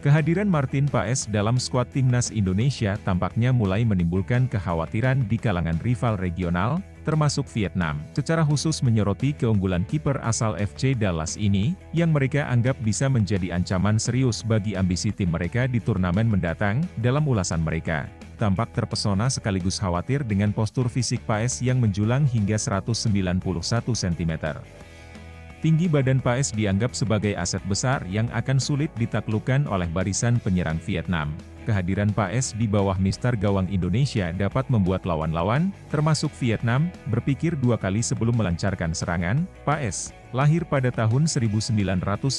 Kehadiran Martin Paes dalam skuad timnas Indonesia tampaknya mulai menimbulkan kekhawatiran di kalangan rival regional, termasuk Vietnam. Secara khusus menyoroti keunggulan kiper asal FC Dallas ini, yang mereka anggap bisa menjadi ancaman serius bagi ambisi tim mereka di turnamen mendatang. Dalam ulasan mereka, tampak terpesona sekaligus khawatir dengan postur fisik Paes yang menjulang hingga 191 cm. Tinggi badan Paes dianggap sebagai aset besar yang akan sulit ditaklukkan oleh barisan penyerang Vietnam. Kehadiran Paes di bawah mister gawang Indonesia dapat membuat lawan-lawan, termasuk Vietnam, berpikir dua kali sebelum melancarkan serangan. Paes, lahir pada tahun 1998,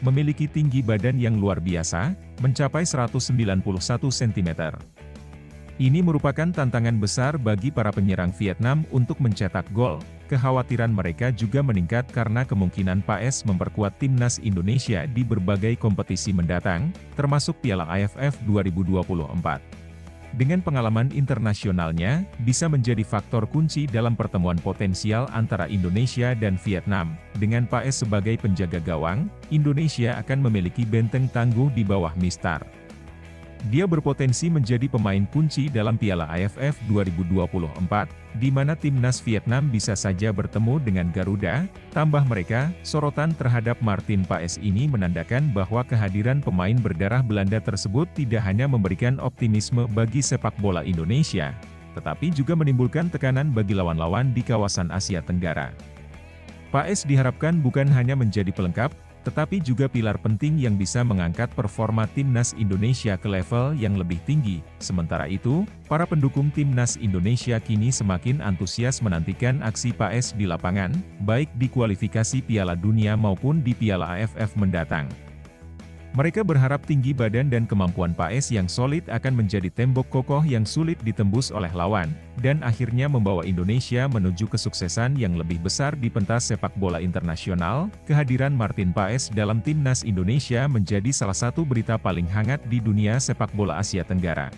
memiliki tinggi badan yang luar biasa, mencapai 191 cm. Ini merupakan tantangan besar bagi para penyerang Vietnam untuk mencetak gol. Kekhawatiran mereka juga meningkat karena kemungkinan Paes memperkuat timnas Indonesia di berbagai kompetisi mendatang, termasuk Piala AFF 2024. Dengan pengalaman internasionalnya, bisa menjadi faktor kunci dalam pertemuan potensial antara Indonesia dan Vietnam. Dengan Paes sebagai penjaga gawang, Indonesia akan memiliki benteng tangguh di bawah mister. Dia berpotensi menjadi pemain kunci dalam Piala AFF 2024, di mana timnas Vietnam bisa saja bertemu dengan Garuda. Tambah mereka, sorotan terhadap Martin Paes ini menandakan bahwa kehadiran pemain berdarah Belanda tersebut tidak hanya memberikan optimisme bagi sepak bola Indonesia, tetapi juga menimbulkan tekanan bagi lawan-lawan di kawasan Asia Tenggara. Paes diharapkan bukan hanya menjadi pelengkap, tetapi juga pilar penting yang bisa mengangkat performa timnas Indonesia ke level yang lebih tinggi. Sementara itu, para pendukung timnas Indonesia kini semakin antusias menantikan aksi Paes di lapangan, baik di kualifikasi Piala Dunia maupun di Piala AFF mendatang. Mereka berharap tinggi badan dan kemampuan Paes yang solid akan menjadi tembok kokoh yang sulit ditembus oleh lawan, dan akhirnya membawa Indonesia menuju kesuksesan yang lebih besar di pentas sepak bola internasional. Kehadiran Martin Paes dalam timnas Indonesia menjadi salah satu berita paling hangat di dunia sepak bola Asia Tenggara.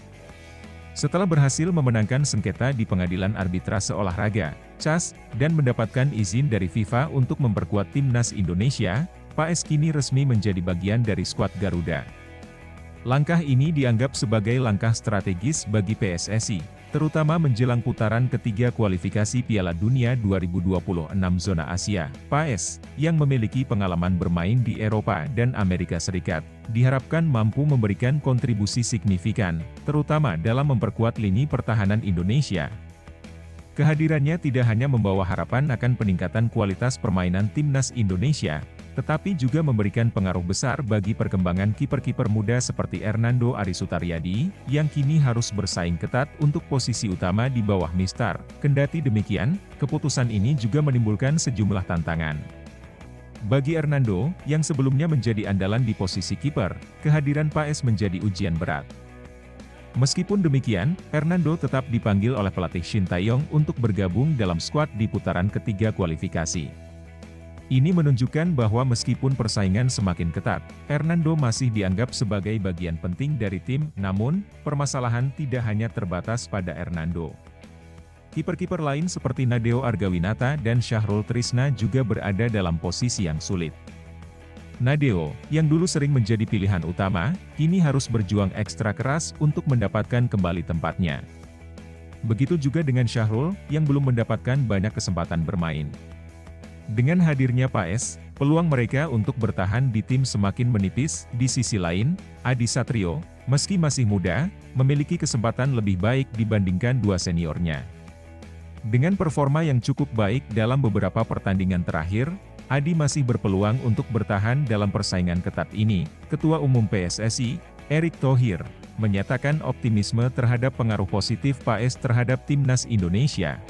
Setelah berhasil memenangkan sengketa di Pengadilan Arbitrase Olahraga, CAS, dan mendapatkan izin dari FIFA untuk memperkuat timnas Indonesia, Paes kini resmi menjadi bagian dari skuad Garuda. Langkah ini dianggap sebagai langkah strategis bagi PSSI, terutama menjelang putaran ketiga kualifikasi Piala Dunia 2026 zona Asia. Paes, yang memiliki pengalaman bermain di Eropa dan Amerika Serikat, diharapkan mampu memberikan kontribusi signifikan, terutama dalam memperkuat lini pertahanan Indonesia. Kehadirannya tidak hanya membawa harapan akan peningkatan kualitas permainan timnas Indonesia, tetapi juga memberikan pengaruh besar bagi perkembangan kiper-kiper muda seperti Hernando Ari Sutaryadi, yang kini harus bersaing ketat untuk posisi utama di bawah mister. Kendati demikian, keputusan ini juga menimbulkan sejumlah tantangan. Bagi Hernando, yang sebelumnya menjadi andalan di posisi kiper, kehadiran Paes menjadi ujian berat. Meskipun demikian, Hernando tetap dipanggil oleh pelatih Shin Tae-yong untuk bergabung dalam skuad di putaran ketiga kualifikasi. Ini menunjukkan bahwa meskipun persaingan semakin ketat, Hernando masih dianggap sebagai bagian penting dari tim. Namun, permasalahan tidak hanya terbatas pada Hernando. Kiper-kiper lain seperti Nadeo Argawinata dan Syahrul Trisna juga berada dalam posisi yang sulit. Nadeo, yang dulu sering menjadi pilihan utama, kini harus berjuang ekstra keras untuk mendapatkan kembali tempatnya. Begitu juga dengan Syahrul, yang belum mendapatkan banyak kesempatan bermain. Dengan hadirnya Paes, peluang mereka untuk bertahan di tim semakin menipis. Di sisi lain, Adi Satrio, meski masih muda, memiliki kesempatan lebih baik dibandingkan dua seniornya. Dengan performa yang cukup baik dalam beberapa pertandingan terakhir, Adi masih berpeluang untuk bertahan dalam persaingan ketat ini. Ketua Umum PSSI, Erick Thohir, menyatakan optimisme terhadap pengaruh positif Paes terhadap timnas Indonesia.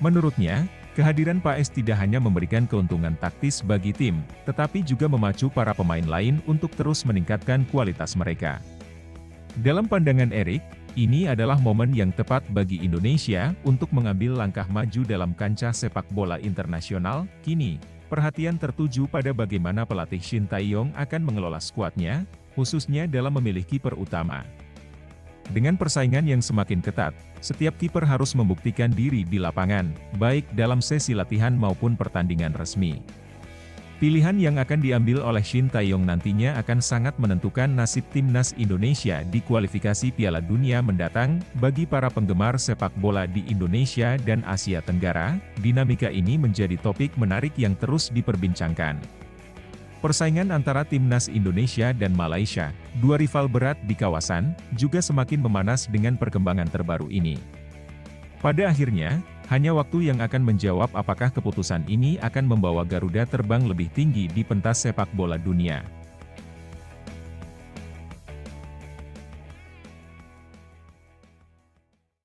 Menurutnya, kehadiran Paes tidak hanya memberikan keuntungan taktis bagi tim, tetapi juga memacu para pemain lain untuk terus meningkatkan kualitas mereka. Dalam pandangan Erick, ini adalah momen yang tepat bagi Indonesia untuk mengambil langkah maju dalam kancah sepak bola internasional. Kini, perhatian tertuju pada bagaimana pelatih Shin Tae-yong akan mengelola skuadnya, khususnya dalam memilih kiper utama. Dengan persaingan yang semakin ketat, setiap kiper harus membuktikan diri di lapangan, baik dalam sesi latihan maupun pertandingan resmi. Pilihan yang akan diambil oleh Shin Tae-yong nantinya akan sangat menentukan nasib timnas Indonesia di kualifikasi Piala Dunia mendatang. Bagi para penggemar sepak bola di Indonesia dan Asia Tenggara, dinamika ini menjadi topik menarik yang terus diperbincangkan. Persaingan antara timnas Indonesia dan Malaysia, dua rival berat di kawasan, juga semakin memanas dengan perkembangan terbaru ini. Pada akhirnya, hanya waktu yang akan menjawab apakah keputusan ini akan membawa Garuda terbang lebih tinggi di pentas sepak bola dunia.